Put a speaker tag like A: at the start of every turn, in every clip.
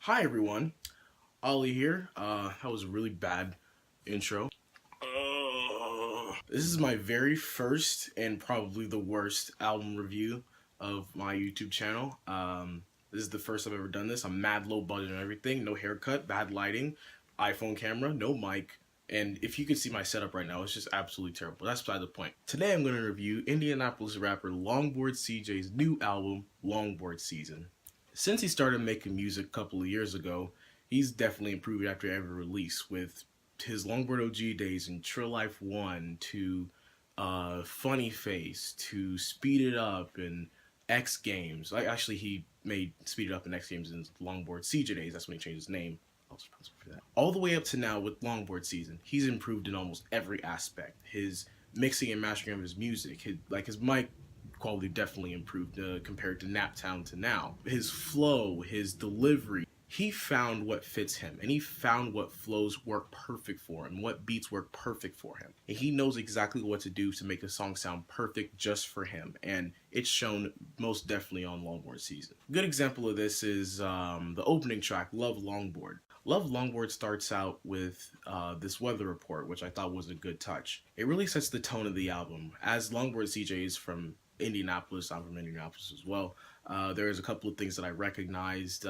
A: Hi everyone, Ollie here. That was a really bad intro. This is my very first and probably the worst album review of my YouTube channel. This is the first I've ever done this. I'm mad low budget and everything. No haircut, bad lighting, iPhone camera, no mic. And if you could see my setup right now, it's just absolutely terrible. That's beside the point. Today I'm going to review Indianapolis rapper Longboard CJ's new album, Longboard Season. Since he started making music a couple of years ago, he's definitely improved after every release, with his Longboard OG days and Trill Life 1 to Funny Face to Speed It Up and X Games. Actually, he made Speed It Up and X Games in Longboard CJ days. That's when he changed his name. I was responsible for that. All the way up to now with Longboard Season, he's improved in almost every aspect. His mixing and mastering of his music, his mic quality definitely improved compared to Naptown to now. His flow, his delivery, he found what fits him, and he found what flows work perfect for him, what beats work perfect for him. And he knows exactly what to do to make a song sound perfect just for him, and it's shown most definitely on Longboard Season. A good example of this is the opening track, Love Longboard. Love Longboard starts out with this weather report, which I thought was a good touch. It really sets the tone of the album. As Longboard CJ is from Indianapolis, I'm from Indianapolis as well. There's a couple of things that I recognized.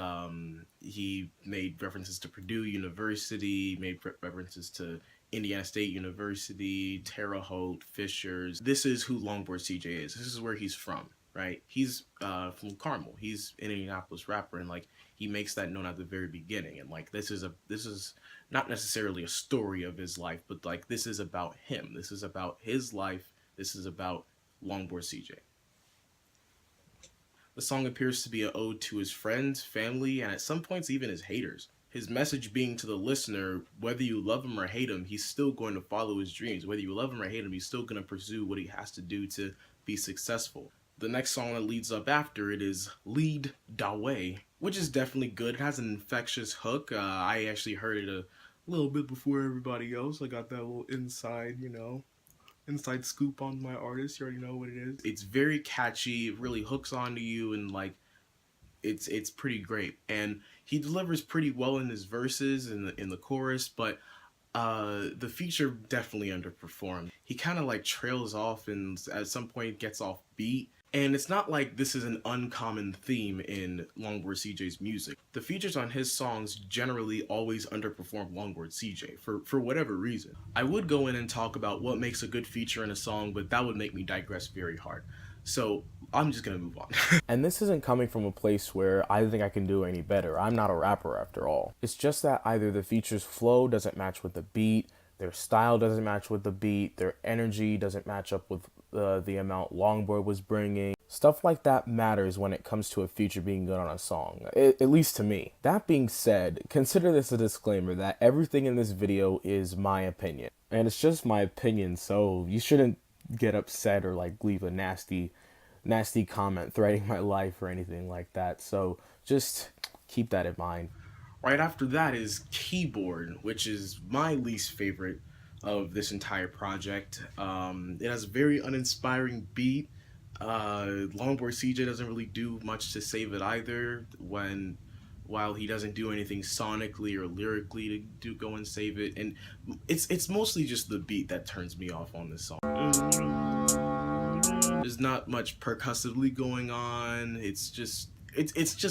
A: He made references to Purdue University, made references to Indiana State University, Terre Haute, Fishers. This is who Longboard CJ is. This is where he's from, right? He's from Carmel. He's an Indianapolis rapper, and he makes that known at the very beginning. And this is not necessarily a story of his life, but this is about him. This is about his life. This is about Longboard CJ. The song appears to be an ode to his friends, family, and at some points even his haters. His message being to the listener, whether you love him or hate him, he's still going to follow his dreams. Whether you love him or hate him, he's still going to pursue what he has to do to be successful. The next song that leads up after it is Lead Da Way, which is definitely good. It has an infectious hook. I actually heard it a little bit before everybody else. I got that little inside scoop on my artist. You already know what it is. It's very catchy. It really hooks onto you, and it's pretty great. And he delivers pretty well in his verses and in the chorus, but the feature definitely underperformed. He kind of trails off and at some point gets off beat. And it's not like this is an uncommon theme in Longboard CJ's music. The features on his songs generally always underperform Longboard CJ for whatever reason. I would go in and talk about what makes a good feature in a song, but that would make me digress very hard. So I'm just gonna move on.
B: And this isn't coming from a place where I think I can do any better. I'm not a rapper after all. It's just that either the feature's flow doesn't match with the beat, their style doesn't match with the beat, their energy doesn't match up with the amount Longboard was bringing. Stuff like that matters when it comes to a feature being good on a song, at least to me. That being said, consider this a disclaimer that everything in this video is my opinion. And it's just my opinion, so you shouldn't get upset or leave a nasty comment threatening my life or anything like that. So just keep that in mind.
A: Right after that is Keyboard, which is my least favorite of this entire project. It has a very uninspiring beat. Longboard CJ doesn't really do much to save it either, while he doesn't do anything sonically or lyrically to go and save it. And it's mostly just the beat that turns me off on this song. There's not much percussively going on. It's just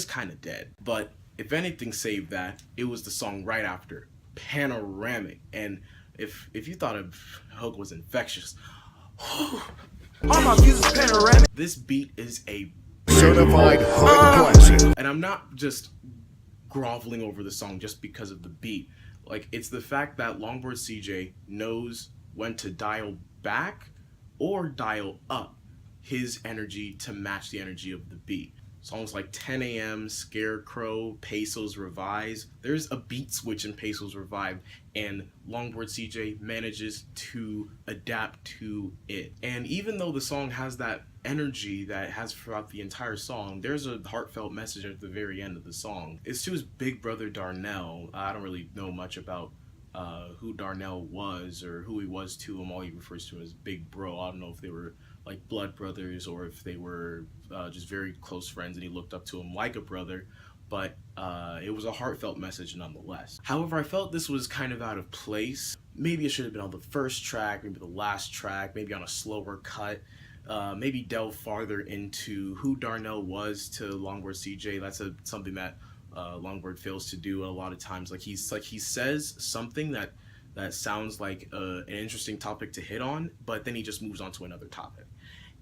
A: kind of dead. But if anything saved that, it was the song right after, Panoramic. And if you thought a hook was infectious, all my views is panoramic. This beat is a certified hood classic. And I'm not just groveling over the song just because of the beat. It's the fact that Longboard CJ knows when to dial back or dial up his energy to match the energy of the beat. Songs like 10 a.m., Scarecrow, Pesos Revise. There's a beat switch in Pesos Revive, and Longboard CJ manages to adapt to it. And even though the song has that energy that it has throughout the entire song, there's a heartfelt message at the very end of the song. It's to his big brother Darnell. I don't really know much about who Darnell was or who he was to him. All he refers to him as Big Bro. I don't know if they were blood brothers or if they were just very close friends and he looked up to him like a brother. but it was a heartfelt message nonetheless. However, I felt this was kind of out of place. Maybe it should have been on the first track, maybe the last track, maybe on a slower cut. Maybe delve farther into who Darnell was to Longboard CJ. That's something that Longboard fails to do a lot of times. He says something that sounds like an interesting topic to hit on, but then he just moves on to another topic.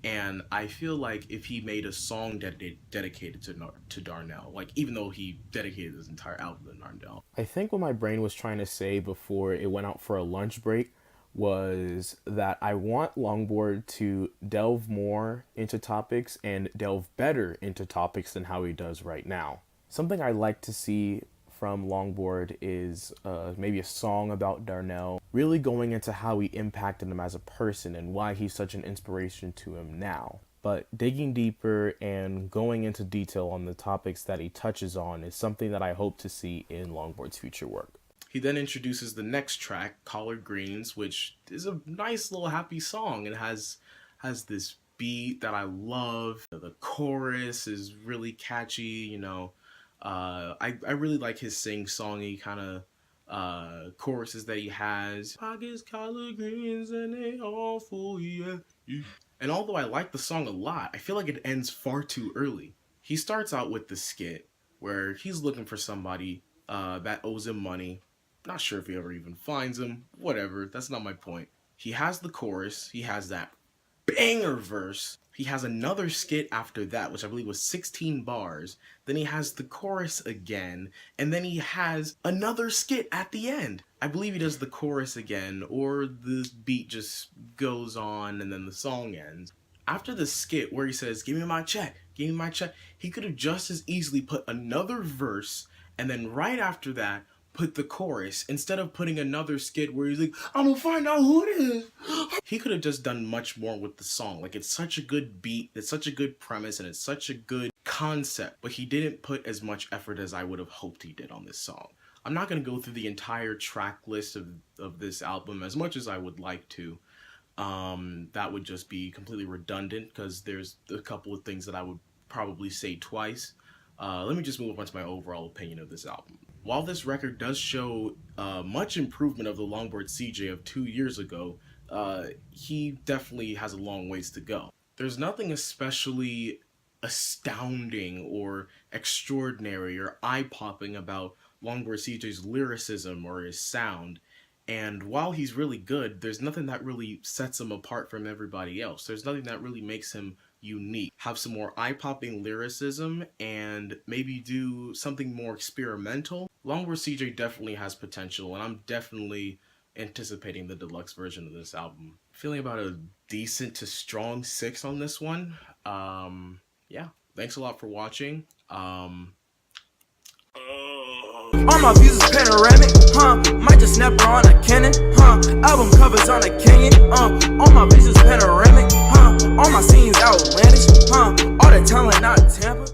A: And I feel like if he made a song dedicated to Darnell, even though he dedicated his entire album to Darnell.
B: I think what my brain was trying to say before it went out for a lunch break was that I want Longboard to delve more into topics and delve better into topics than how he does right now. Something I like to see from Longboard is maybe a song about Darnell, really going into how he impacted him as a person and why he's such an inspiration to him now. But digging deeper and going into detail on the topics that he touches on is something that I hope to see in Longboard's future work.
A: He then introduces the next track, Collard Greens, which is a nice little happy song. It has this beat that I love. The chorus is really catchy, I really like his sing-songy kind of choruses that he has. Pockets, collard greens, and they all full, yeah. And although I like the song a lot, I feel like it ends far too early. He starts out with the skit where he's looking for somebody that owes him money. Not sure if he ever even finds him. Whatever, that's not my point. He has the chorus, he has that banger verse. He has another skit after that, which I believe was 16 bars. Then he has the chorus again, and then he has another skit at the end. I believe he does the chorus again, or the beat just goes on and then the song ends. After the skit where he says, give me my check, he could have just as easily put another verse, and then right after that, put the chorus instead of putting another skit where he's like, I'm gonna find out who it is. He could have just done much more with the song. It's such a good beat, it's such a good premise, and it's such a good concept, but he didn't put as much effort as I would have hoped he did on this song. I'm not gonna go through the entire track list of this album as much as I would like to. That would just be completely redundant because there's a couple of things that I would probably say twice. Let me just move on to my overall opinion of this album. While this record does show much improvement of the Longboard CJ of 2 years ago, he definitely has a long ways to go. There's nothing especially astounding or extraordinary or eye-popping about Longboard CJ's lyricism or his sound. And while he's really good, there's nothing that really sets him apart from everybody else. There's nothing that really makes him unique. Have some more eye-popping lyricism and maybe do something more experimental. Longboard CJ definitely has potential, and I'm definitely anticipating the deluxe version of this album. Feeling about a decent to strong 6 on this one. Yeah, thanks a lot for watching.
C: All my views is panoramic, might just snap her on a Canon, album covers on a Canyon, all my views is panoramic, all my scenes outlandish, all the talent not Tampa.